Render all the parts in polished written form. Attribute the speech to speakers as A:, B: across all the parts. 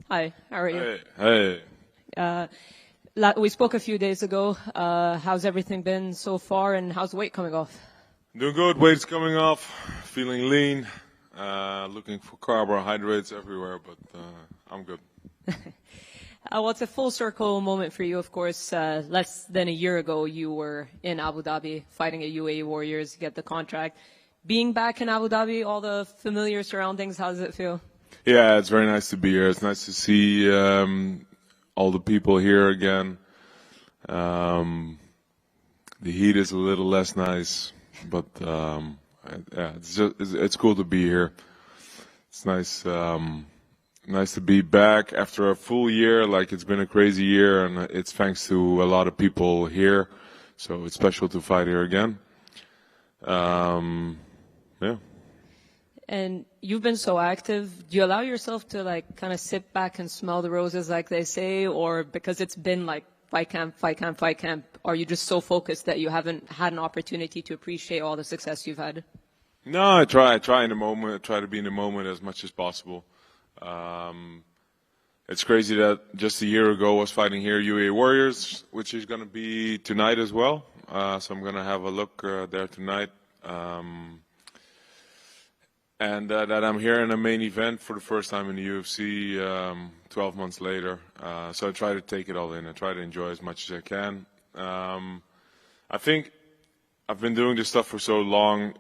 A: Hi, how are you?
B: Hey.
A: We spoke a few days ago. How's everything been so far, and how's the weight coming off?
B: Doing good. Weight's coming off. Feeling lean. Looking for carbohydrates everywhere, but I'm good.
A: Well, it's a full circle moment for you, of course. Less than a year ago, you were in Abu Dhabi fighting at UAE Warriors to get the contract. Being back in Abu Dhabi, all the familiar surroundings, how does it feel?
B: Yeah, it's very nice to be here. It's nice to see all the people here again. The heat is a little less nice, but yeah, it's cool to be here. It's nice. Nice to be back after a full year. Like, it's been a crazy year, and it's thanks to a lot of people here. So it's special to fight here again. Yeah.
A: And you've been so active. Do you allow yourself to like kind of sit back and smell the roses, like they say, or because it's been like fight camp, are you just so focused that you haven't had an opportunity to appreciate all the success you've had?
B: No, I try in the moment. I try to be in the moment as much as possible. It's crazy that just a year ago I was fighting here UAE Warriors, which is going to be tonight as well. So I'm going to have a look there tonight. And that I'm here in a main event for the first time in the UFC 12 months later. So I try to take it all in. I try to enjoy as much as I can. I think I've been doing this stuff for so long,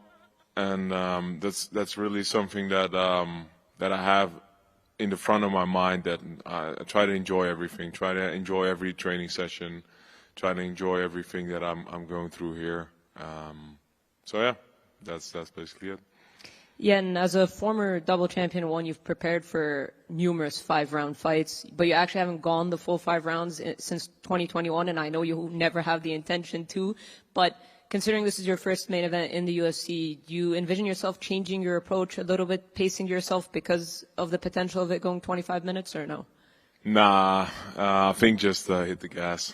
B: and that's really something that I have in the front of my mind, that I try to enjoy everything, try to enjoy every training session, try to enjoy everything that I'm going through here. So yeah, that's basically it.
A: Yeah, and as a former double champion one, you've prepared for numerous 5-round fights, but you actually haven't gone the full 5 rounds since 2021, and I know you never have the intention to, but considering this is your first main event in the UFC, do you envision yourself changing your approach a little bit, pacing yourself because of the potential of it going 25 minutes, or no?
B: Nah, I think just hit the gas.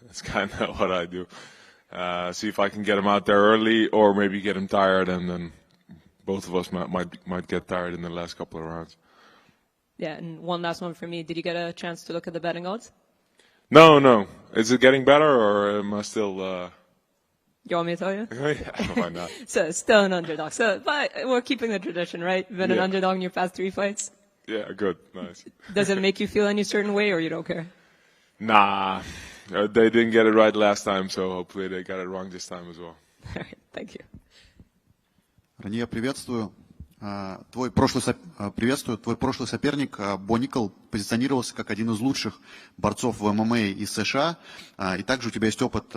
B: That's kind of what I do. See if I can get him out there early, or maybe get him tired, and then both of us might get tired in the last couple of rounds.
A: Yeah, and one last one for me. Did you get a chance to look at the betting odds?
B: No. Is it getting better, or am I still...
A: You want me to tell you?
B: Yeah, why not?
A: So, still an underdog. So, but we're keeping the tradition, right? You've been an underdog in your past 3 fights?
B: Yeah, good. Nice.
A: Does it make you feel any certain way, or you don't care?
B: Nah. They didn't get it right last time, so hopefully they got it wrong this time as well.
A: All right, thank you.
C: Рене, приветствую. Твой прошлый соперник Бо Никал позиционировался как один из лучших борцов в ММА из США, и также у тебя есть опыт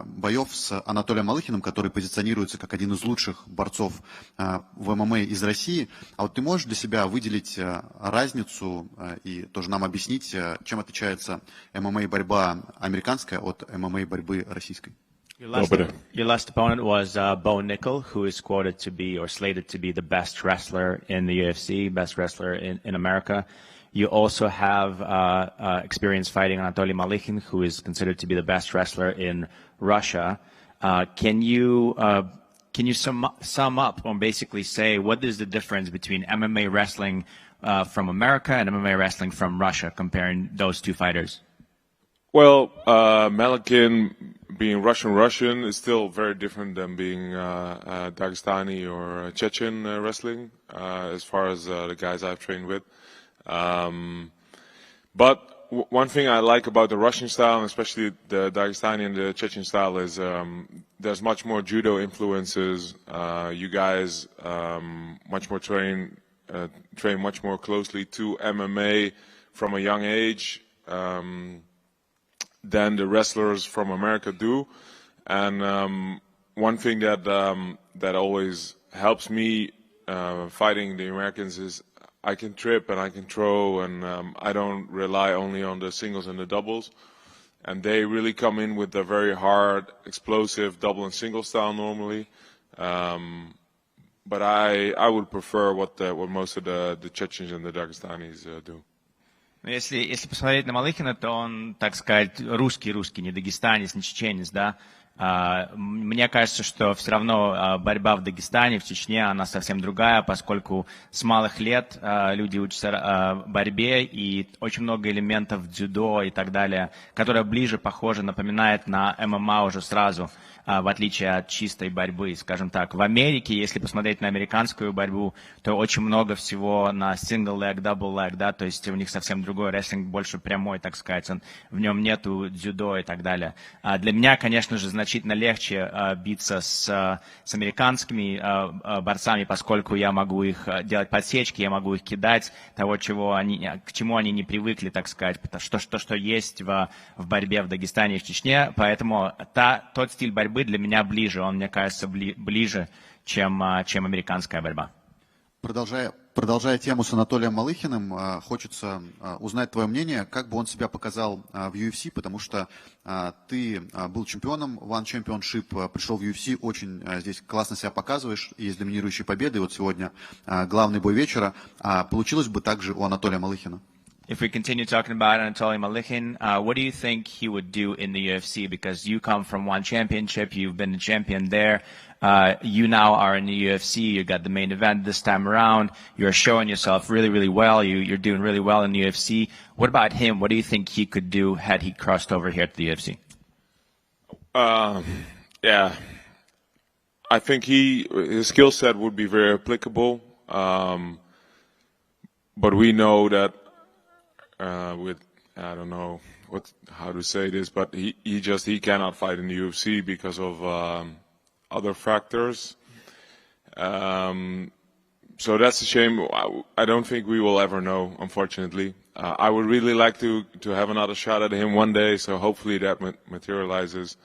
C: боев с Анатолием Малыхиным, который позиционируется как один из лучших борцов в ММА из России. А вот ты можешь для себя выделить разницу и тоже нам объяснить, чем отличается ММА-борьба американская от ММА-борьбы российской?
D: Your last opponent was Bo Nickal, who is quoted to be or slated to be the best wrestler in the UFC, best wrestler in America. You also have experience fighting Anatoly Malykhin, who is considered to be the best wrestler in Russia. Can you sum up or basically say what is the difference between MMA wrestling from America and MMA wrestling from Russia, comparing those two fighters?
B: Well, Malykhin being Russian is still very different than being Dagestani or Chechen wrestling, as far as the guys I've trained with. But one thing I like about the Russian style, and especially the Dagestani and the Chechen style, is there's much more judo influences. You guys much more train much more closely to MMA from a young age than the wrestlers from America do. And one thing that always helps me fighting the Americans is I can trip and I can throw, and I don't rely only on the singles and the doubles. And they really come in with a very hard, explosive double and single style normally. But I would prefer what most of the Chechens and the Dagestanis do.
D: Если посмотреть на Малыхина, то он, так сказать, русский, не дагестанец, не чеченец, да. Мне кажется, что все равно борьба в Дагестане, в Чечне, она совсем другая, поскольку с малых лет люди учатся борьбе, и очень много элементов дзюдо и так далее, которые ближе, похоже, напоминает на ММА уже сразу, в отличие от чистой борьбы, скажем так. В Америке, если посмотреть на американскую борьбу, то очень много всего на single leg, double leg, да, то есть у них совсем другой рестлинг, больше прямой, так сказать, в нем нету дзюдо и так далее. Для меня, конечно же, значительно легче биться с американскими борцами, поскольку я могу их делать подсечки, я могу их кидать, того, к чему они не привыкли, так сказать, что есть в борьбе в Дагестане и в Чечне, поэтому тот стиль борьбы для меня ближе, он, мне кажется, ближе, чем американская борьба.
C: Продолжая тему с Анатолием Малыхиным, хочется узнать твое мнение, как бы он себя показал в UFC, потому что ты был чемпионом One Championship, пришел в UFC, очень здесь классно себя показываешь, есть доминирующие победы, и вот сегодня главный бой вечера. Получилось бы также у Анатолия Малыхина?
D: If we continue talking about Anatoly Malikhin, what do you think he would do in the UFC? Because you come from one championship, you've been a champion there. You now are in the UFC. You got the main event this time around. You're showing yourself really, really well. You're doing really well in the UFC. What about him? What do you think he could do had he crossed over here to the UFC?
B: Yeah, I think his skill set would be very applicable. But we know that. I don't know how to say this, but he cannot fight in the UFC because of other factors. So that's a shame. I don't think we will ever know, unfortunately. I would really like to have another shot at him one day, so hopefully that materializes.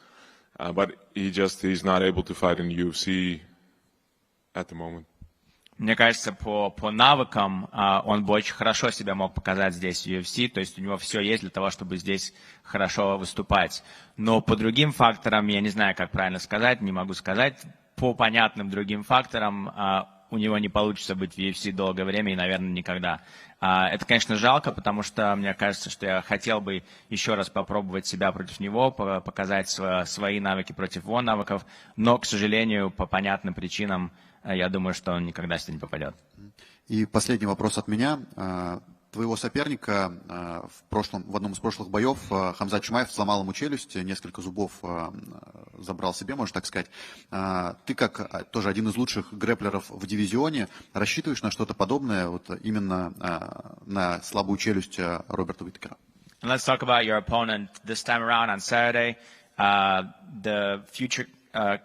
B: But he's not able to fight in the UFC at the moment.
D: Мне кажется, по навыкам он бы очень хорошо себя мог показать здесь в UFC, то есть у него все есть для того, чтобы здесь хорошо выступать. Но по другим факторам, я не знаю, как правильно сказать, не могу сказать, по понятным другим факторам у него не получится быть в UFC долгое время и, наверное, никогда. Это, конечно, жалко, потому что мне кажется, что я хотел бы еще раз попробовать себя против него, показать свои навыки против его навыков, но, к сожалению, по понятным причинам, я думаю, что он никогда сюда не попадет.
C: И последний вопрос от меня. Твоего соперника в одном из прошлых боев Кhamzat Chimaev сломал ему челюсть, несколько зубов забрал себе, можно так сказать. Ты, как тоже один из лучших грэплеров в дивизионе, рассчитываешь на что-то подобное, вот именно на слабую челюсть Роберта Whittakera?
D: Let's talk about your opponent this time around on Saturday. The future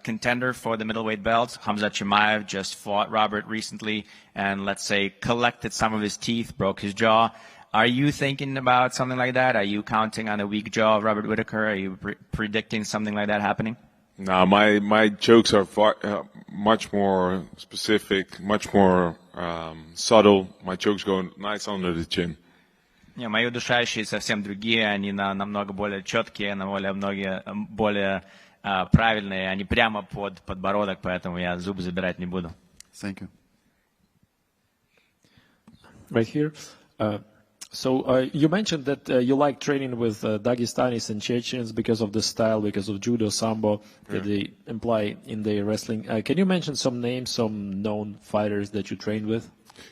D: contender for the middleweight belt, Khamzat Chimaev, just fought Robert recently and, let's say, collected some of his teeth, broke his jaw. Are you thinking about something like that? Are you counting on a weak jaw of Robert Whittaker? Are you predicting something like that happening?
B: No, my jokes are much more specific, much more subtle. My jokes go nice under the chin.
D: Не, мои удушающие совсем другие, они намного более четкие, более правильные, они прямо под подбородок, поэтому я зубы забирать не буду.
C: Thank you.
E: Right here. So you mentioned that you like training with Dagestanis and Chechens because of the style, because of judo, sambo that they imply in their wrestling. Can you mention some names, some known fighters that you trained with?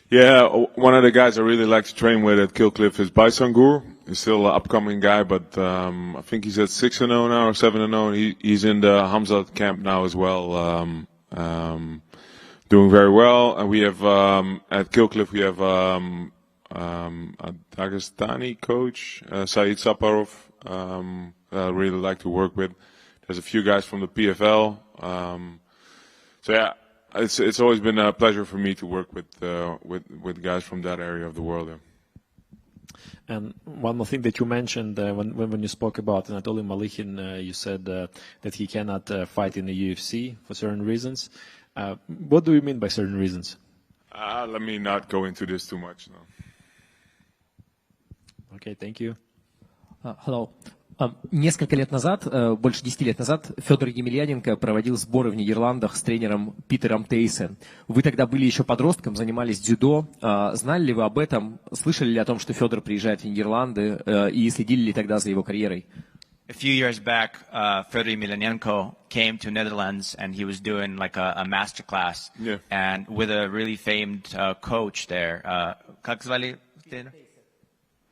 B: Yeah, one of the guys I really like to train with at Killcliff is Baisangur. He's still an upcoming guy, but I think he's at 6-0 now or 7-0. He's in the Khamzat camp now as well, doing very well. And we have at Killcliff we have a Dagestani coach, Saeed Saparov. I really like to work with. There's a few guys from the PFL. So yeah. It's always been a pleasure for me to work with guys from that area of the world. Yeah.
E: And one more thing that you mentioned when you spoke about Anatoly Malikhin, you said that he cannot fight in the UFC for certain reasons. What do you mean by certain reasons?
B: Let me not go into this too much. No.
E: Okay, thank you.
F: Hello. Несколько лет назад, больше 10 лет назад, Федор Емельяненко проводил сборы в Нидерландах с тренером Питером Тейсе. Вы тогда были еще подростком, занимались дзюдо. Знали ли вы об этом? Слышали ли о том, что Федор приезжает в Нидерланды? И следили ли тогда за его карьерой?
D: A few years back, Fyodor Emelianenko came to Netherlands and he was doing like a master class.
B: Yeah.
D: And with a really famed coach there. Как звали?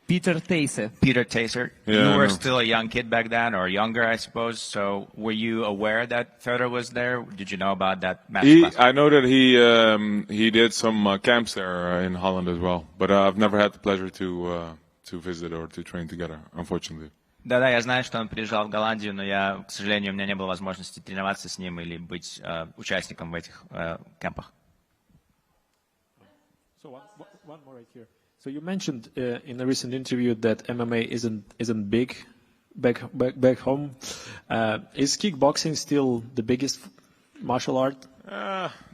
F: Питер Тейсе.
D: Peter Taser.
B: Yeah,
D: You were
B: I know.
D: still a young kid back then, or younger, I suppose. So were you aware that Fyodor was there? Did you know about that master class?
B: I know that he did some camps there in Holland as well, but I've never had the pleasure to visit or to train together, unfortunately.
D: Да, я знаю, что он приезжал в Голландию, но к сожалению, у меня не было возможности тренироваться с ним или быть участником в этих кемпах.
E: So one more right here. So you mentioned in a recent interview that MMA isn't big back home. Is kickboxing still the biggest martial art?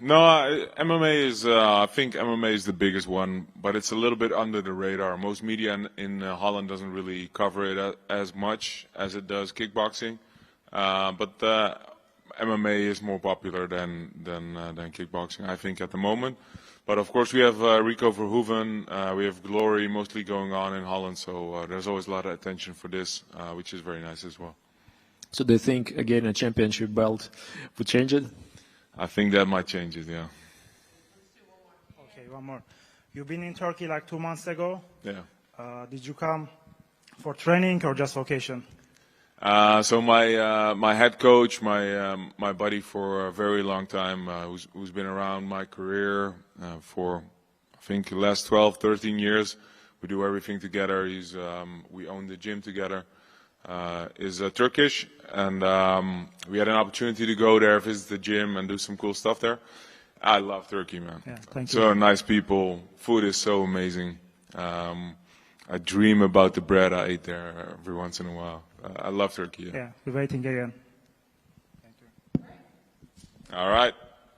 B: No, MMA is. I think MMA is the biggest one, but it's a little bit under the radar. Most media in Holland doesn't really cover it as much as it does kickboxing. But MMA is more popular than kickboxing, I think, at the moment. But of course, we have Rico Verhoeven, we have Glory mostly going on in Holland, so there's always a lot of attention for this, which is very nice as well.
E: So do you think, again, a championship belt would change it?
B: I think that might change it, yeah.
G: Okay, one more. You've been in Turkey like 2 months ago.
B: Yeah.
G: Did you come for training or just vacation?
B: So my head coach, my buddy for a very long time, who's been around my career for I think the last 12, 13 years. We do everything together. We own the gym together. Is Turkish, and we had an opportunity to go there, visit the gym, and do some cool stuff there. I love Turkey, man.
G: Yeah, thank you.
B: So nice people. Food is so amazing. I dream about the bread I ate there every once in a while. I love Turkey.
G: Yeah, we're waiting again. Thank you.
B: All right.